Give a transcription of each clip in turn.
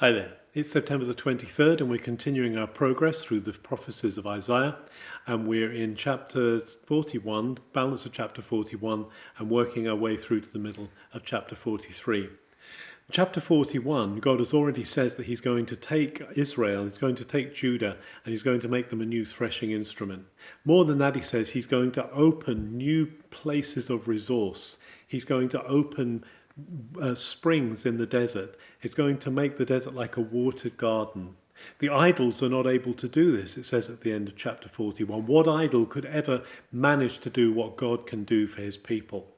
Hi there. It's September the 23rd and we're continuing our progress through the prophecies of Isaiah, and we're in chapter 41, balance of chapter 41, and working our way through to the middle of chapter 43. Chapter 41, God has already says that he's going to take Israel, he's going to take Judah, and he's going to make them a new threshing instrument. More than that, he says he's going to open new places of resource. He's going to open springs in the desert. It's going to make the desert like a watered garden. The idols are not able to do this, it says at the end of chapter 41. What idol could ever manage to do what God can do for his people?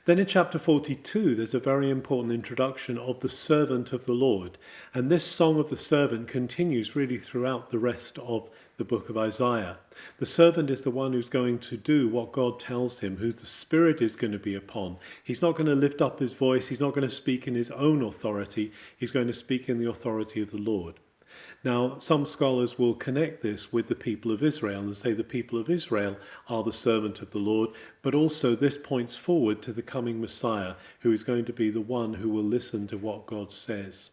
Then in chapter 42, there's a very important introduction of the servant of the Lord. And this song of the servant continues really throughout the rest of the book of Isaiah. The servant is the one who's going to do what God tells him, who the Spirit is going to be upon. He's not going to lift up his voice. He's not going to speak in his own authority. He's going to speak in the authority of the Lord. Now, some scholars will connect this with the people of Israel and say the people of Israel are the servant of the Lord, but also this points forward to the coming Messiah, who is going to be the one who will listen to what God says.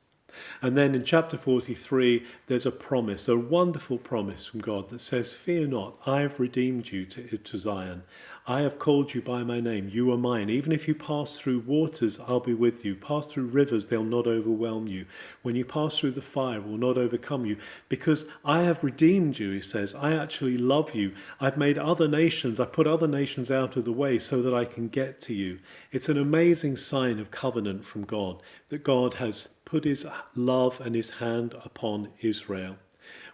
And then in chapter 43, there's a promise, a wonderful promise from God that says, "Fear not, I have redeemed you to Zion. I have called you by my name. You are mine. Even if you pass through waters, I'll be with you. Pass through rivers, they'll not overwhelm you. When you pass through the fire, it will not overcome you. Because I have redeemed you," he says. "I actually love you. I've made other nations, I put other nations out of the way so that I can get to you." It's an amazing sign of covenant from God, that God has put his love and his hand upon Israel.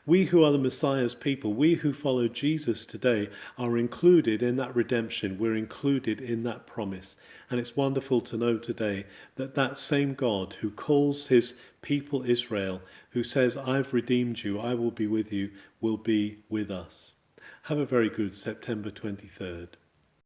We who are the Messiah's people, we who follow Jesus today, are included in that redemption. We're included in that promise. And it's wonderful to know today that that same God who calls his people Israel, who says, "I've redeemed you, I will be with you," will be with us. Have a very good September 23rd.